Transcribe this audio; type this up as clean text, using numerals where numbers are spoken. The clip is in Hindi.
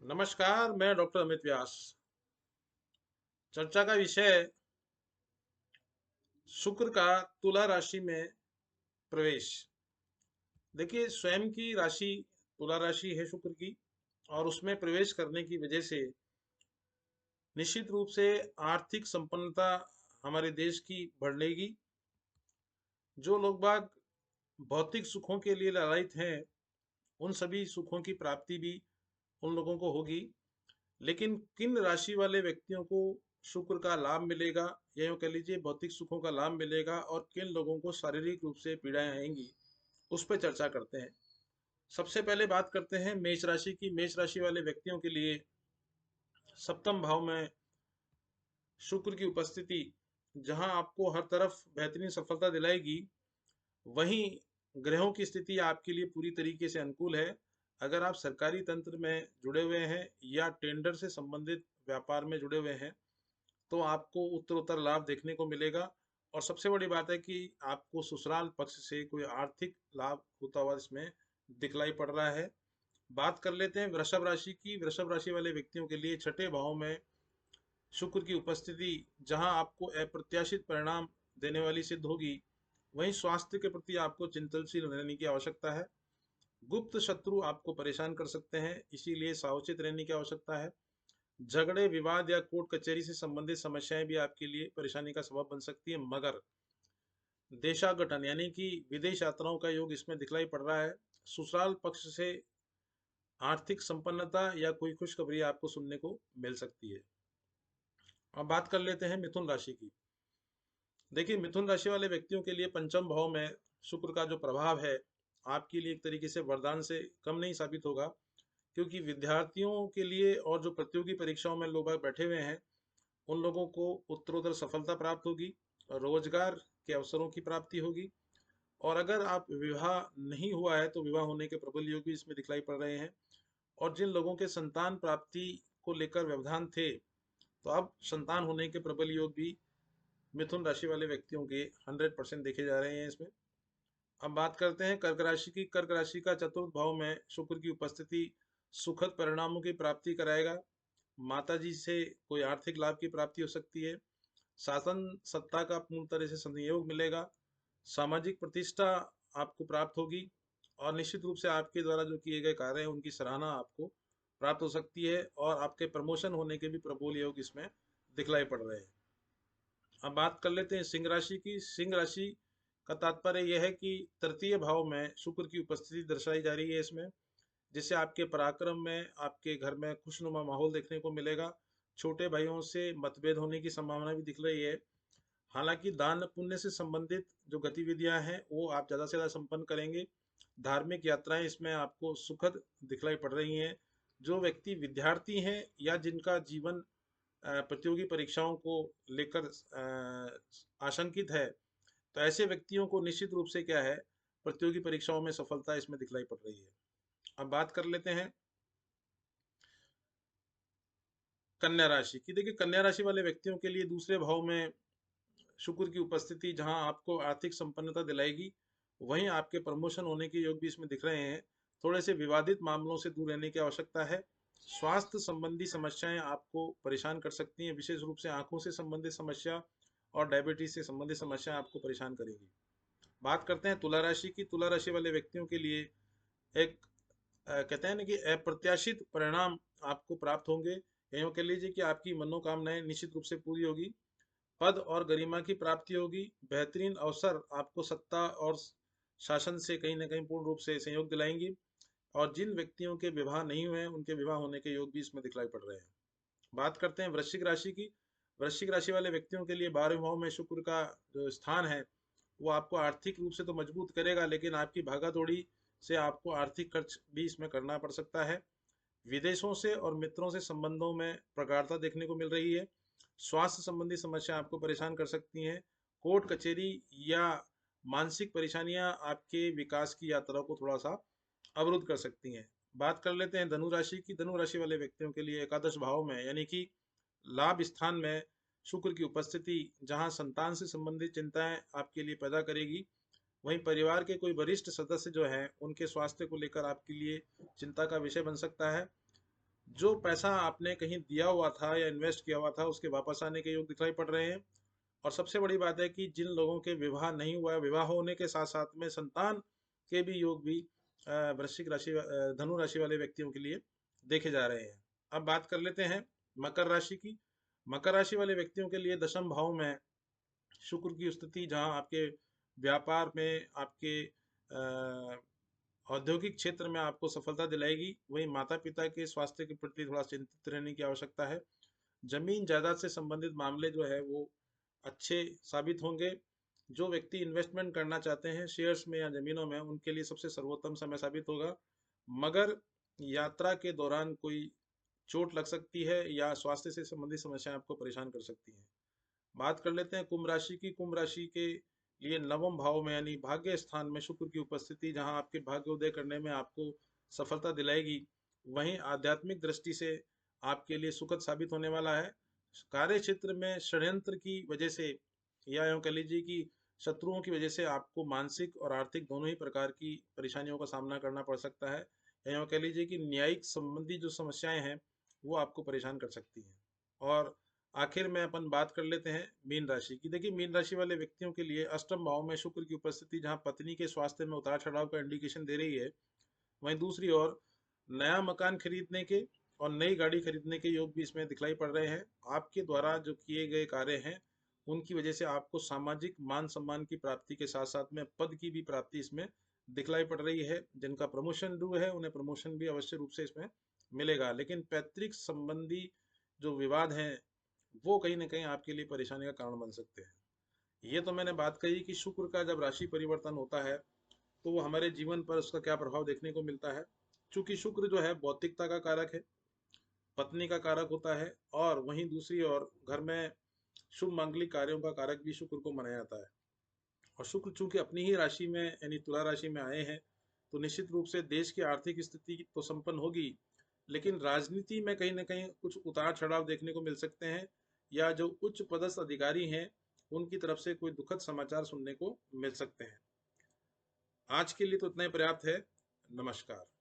नमस्कार, मैं डॉक्टर अमित व्यास। चर्चा का विषय शुक्र का तुला राशि में प्रवेश। देखिए, स्वयं की राशि तुला राशि है शुक्र की, और उसमें प्रवेश करने की वजह से निश्चित रूप से आर्थिक संपन्नता हमारे देश की बढ़ेगी। जो लोग बाग भौतिक सुखों के लिए लालायित हैं, उन सभी सुखों की प्राप्ति भी उन लोगों को होगी। लेकिन किन राशि वाले व्यक्तियों को शुक्र का लाभ मिलेगा, या यूँ कह लीजिए भौतिक सुखों का लाभ मिलेगा, और किन लोगों को शारीरिक रूप से पीड़ाएं आएंगी, उस पर चर्चा करते हैं। सबसे पहले बात करते हैं मेष राशि की। मेष राशि वाले व्यक्तियों के लिए सप्तम भाव में शुक्र की उपस्थिति जहां आपको हर तरफ बेहतरीन सफलता दिलाएगी, वहीं ग्रहों की स्थिति आपके लिए पूरी तरीके से अनुकूल है। अगर आप सरकारी तंत्र में जुड़े हुए हैं या टेंडर से संबंधित व्यापार में जुड़े हुए हैं, तो आपको उत्तरोत्तर लाभ देखने को मिलेगा। और सबसे बड़ी बात है कि आपको ससुराल पक्ष से कोई आर्थिक लाभ होता हुआ इसमें दिखलाई पड़ रहा है। बात कर लेते हैं वृषभ राशि की। वृषभ राशि वाले व्यक्तियों के लिए छठे भाव में शुक्र की उपस्थिति जहां आपको अप्रत्याशित परिणाम देने वाली सिद्ध होगी, वहीं स्वास्थ्य के प्रति आपको चिंतनशील रहने की आवश्यकता है। गुप्त शत्रु आपको परेशान कर सकते हैं, इसीलिए सावचेत रहने की आवश्यकता है। झगड़े, विवाद या कोर्ट कचहरी से संबंधित समस्याएं भी आपके लिए परेशानी का सबब बन सकती है। मगर देशागठन यानी कि विदेश यात्राओं का योग इसमें दिखलाई पड़ रहा है। ससुराल पक्ष से आर्थिक संपन्नता या कोई खुशखबरी आपको सुनने को मिल सकती है। अब बात कर लेते हैं मिथुन राशि की। देखिए, मिथुन राशि वाले व्यक्तियों के लिए पंचम भाव में शुक्र का जो प्रभाव है, आपके लिए एक तरीके से वरदान से कम नहीं साबित होगा। क्योंकि विद्यार्थियों के लिए और जो प्रतियोगी परीक्षाओं में लोग बैठे हुए हैं, उन लोगों को उत्तरोत्तर सफलता प्राप्त होगी, रोजगार के अवसरों की प्राप्ति होगी। और अगर आप विवाह नहीं हुआ है, तो विवाह होने के प्रबल योग भी इसमें दिखलाई पड़ रहे हैं। और जिन लोगों के संतान प्राप्ति को लेकर व्यवधान थे, तो अब संतान होने के प्रबल योग भी मिथुन राशि वाले व्यक्तियों के 100% देखे जा रहे हैं इसमें। अब बात करते हैं कर्क राशि की। कर्क राशि का चतुर्थ भाव में शुक्र की उपस्थिति सुखद परिणामों की प्राप्ति कराएगा। माता जी से कोई आर्थिक लाभ की प्राप्ति हो सकती है। शासन सत्ता का पूर्ण तरह से संयोग मिलेगा। सामाजिक प्रतिष्ठा आपको प्राप्त होगी, और निश्चित रूप से आपके द्वारा जो किए गए कार्य हैं, उनकी सराहना आपको प्राप्त हो सकती है, और आपके प्रमोशन होने के भी प्रबल योग इसमें दिखलाई पड़ रहे हैं। अब बात कर लेते हैं सिंह राशि की। सिंह राशि का तात्पर्य यह है कि तृतीय भाव में शुक्र की उपस्थिति दर्शाई जा रही है इसमें, जिससे आपके पराक्रम में, आपके घर में खुशनुमा माहौल देखने को मिलेगा। छोटे भाइयों से मतभेद होने की संभावना भी दिख रही है। हालांकि दान पुण्य से संबंधित जो गतिविधियां हैं, वो आप ज़्यादा से ज़्यादा संपन्न करेंगे। धार्मिक यात्राएं इसमें आपको सुखद दिखलाई पड़ रही हैं। जो व्यक्ति विद्यार्थी हैं या जिनका जीवन प्रतियोगी परीक्षाओं को लेकर आशंकित है, तो ऐसे व्यक्तियों को निश्चित रूप से क्या है, प्रतियोगी परीक्षाओं में सफलता इसमें दिखलाई पड़ रही है। अब बात कर लेते हैं कन्या राशि की। देखिए, कन्या राशि वाले व्यक्तियों के लिए दूसरे भाव में शुक्र की उपस्थिति जहां आपको आर्थिक संपन्नता दिलाएगी, वहीं आपके प्रमोशन होने के योग भी इसमें दिख रहे हैं। थोड़े से विवादित मामलों से दूर रहने की आवश्यकता है। स्वास्थ्य संबंधी समस्याएं आपको परेशान कर सकती हैं, विशेष रूप से आंखों से संबंधित समस्या और डायबिटीज से संबंधित समस्या आपको परेशान करेगी। बात करते हैं तुला राशि की। तुला राशि वाले व्यक्तियों के लिए एक कहते हैं ना कि अप्रत्याशित परिणाम आपको प्राप्त होंगे। यूँ कह लीजिए कि आपकी मनोकामनाएं निश्चित रूप से पूरी होगी। पद और गरिमा की प्राप्ति होगी। बेहतरीन अवसर आपको सत्ता और शासन से कहीं ना कहीं पूर्ण रूप से सहयोग दिलाएंगी। और जिन व्यक्तियों के विवाह नहीं हुए हैं, उनके विवाह होने के योग भी इसमें दिखलाई पड़ रहे हैं। बात करते हैं वृश्चिक राशि की। वृश्चिक राशि वाले व्यक्तियों के लिए 12वें भाव में शुक्र का जो स्थान है, वो आपको आर्थिक रूप से तो मजबूत करेगा, लेकिन आपकी भागा दौड़ी से आपको आर्थिक खर्च भी इसमें करना पड़ सकता है। विदेशों से और मित्रों से संबंधों में प्रगाढ़ता देखने को मिल रही है। स्वास्थ्य संबंधी समस्या आपको परेशान कर सकती हैं। कोर्ट कचहरी या मानसिक परेशानियां आपके विकास की यात्रा को थोड़ा सा अवरुद्ध कर सकती हैं। बात कर लेते हैं धनु राशि की। धनु राशि वाले व्यक्तियों के लिए एकादश भाव में यानी कि लाभ स्थान में शुक्र की उपस्थिति जहां संतान से संबंधित चिंताएं आपके लिए पैदा करेगी, वहीं परिवार के कोई वरिष्ठ सदस्य जो हैं, उनके स्वास्थ्य को लेकर आपके लिए चिंता का विषय बन सकता है। जो पैसा आपने कहीं दिया हुआ था या इन्वेस्ट किया हुआ था उसके वापस आने के योग दिखाई पड़ रहे हैं। और सबसे बड़ी बात है कि जिन लोगों के विवाह नहीं हुआ है, विवाह होने के साथ साथ में संतान के भी योग भी वृश्चिक राशि धनु राशि वाले व्यक्तियों के लिए देखे जा रहे हैं। अब बात कर लेते हैं मकर राशि की। मकर राशि वाले व्यक्तियों के लिए दशम भाव में शुक्र की स्थिति, जहां आपके व्यापार में, आपके औद्योगिक क्षेत्र में आपको सफलता दिलाएगी। वहीं माता पिता के स्वास्थ्य के प्रति थोड़ा चिंतित रहने की आवश्यकता है। जमीन जायदाद से संबंधित मामले जो है वो अच्छे साबित होंगे। जो व्यक्ति इन्वेस्टमेंट करना चाहते हैं शेयर्स में या जमीनों में, उनके लिए सबसे सर्वोत्तम समय साबित होगा। मगर यात्रा के दौरान कोई चोट लग सकती है या स्वास्थ्य से संबंधित समस्याएं आपको परेशान कर सकती हैं। बात कर लेते हैं कुंभ राशि की। कुंभ राशि के लिए नवम भाव में यानी भाग्य स्थान में शुक्र की उपस्थिति, जहां आपके भाग्योदय करने में आपको सफलता दिलाएगी। वहीं आध्यात्मिक दृष्टि से आपके लिए सुखद साबित होने वाला है। कार्य क्षेत्र में षड्यंत्र की वजह से या यूं कह लीजिए कि शत्रुओं की वजह से आपको मानसिक और आर्थिक दोनों ही प्रकार की परेशानियों का सामना करना पड़ सकता है। या यूं कह लीजिए कि न्यायिक संबंधी जो समस्याएं हैं वो आपको परेशान कर सकती हैं। और आखिर में अपन बात कर लेते हैं मीन राशि की। देखिए, मीन राशि वाले व्यक्तियों के लिए अष्टम भाव में शुक्र की उपस्थिति, जहां पत्नी के स्वास्थ्य में उतार चढ़ाव का इंडिकेशन दे रही है। वहीं दूसरी ओर नया मकान खरीदने के और नई गाड़ी खरीदने के योग भी इसमें दिखलाई पड़ रहे हैं। आपके द्वारा जो किए गए कार्य हैं उनकी वजह से आपको सामाजिक मान सम्मान की प्राप्ति के साथ साथ में पद की भी प्राप्ति इसमें दिखलाई पड़ रही है। जिनका प्रमोशन ड्यू है उन्हें प्रमोशन भी अवश्य रूप से इसमें मिलेगा। लेकिन पैतृक संबंधी जो विवाद हैं वो कहीं ना कहीं आपके लिए परेशानी का कारण बन सकते हैं। ये तो मैंने बात कही कि शुक्र का जब राशि परिवर्तन होता है तो वो हमारे जीवन पर उसका क्या प्रभाव देखने को मिलता है। चूंकि शुक्र जो है भौतिकता का कारक है, पत्नी का कारक होता है, और वहीं दूसरी ओर घर में शुभ मांगलिक कार्यों का कारक भी शुक्र को माना जाता है। और शुक्र चूंकि अपनी ही राशि में यानी तुला राशि में आए हैं, तो निश्चित रूप से देश की आर्थिक स्थिति तो संपन्न होगी, लेकिन राजनीति में कहीं ना कहीं कुछ उतार चढ़ाव देखने को मिल सकते हैं। या जो उच्च पदस्थ अधिकारी हैं उनकी तरफ से कोई दुखद समाचार सुनने को मिल सकते हैं। आज के लिए तो इतना ही पर्याप्त है। नमस्कार।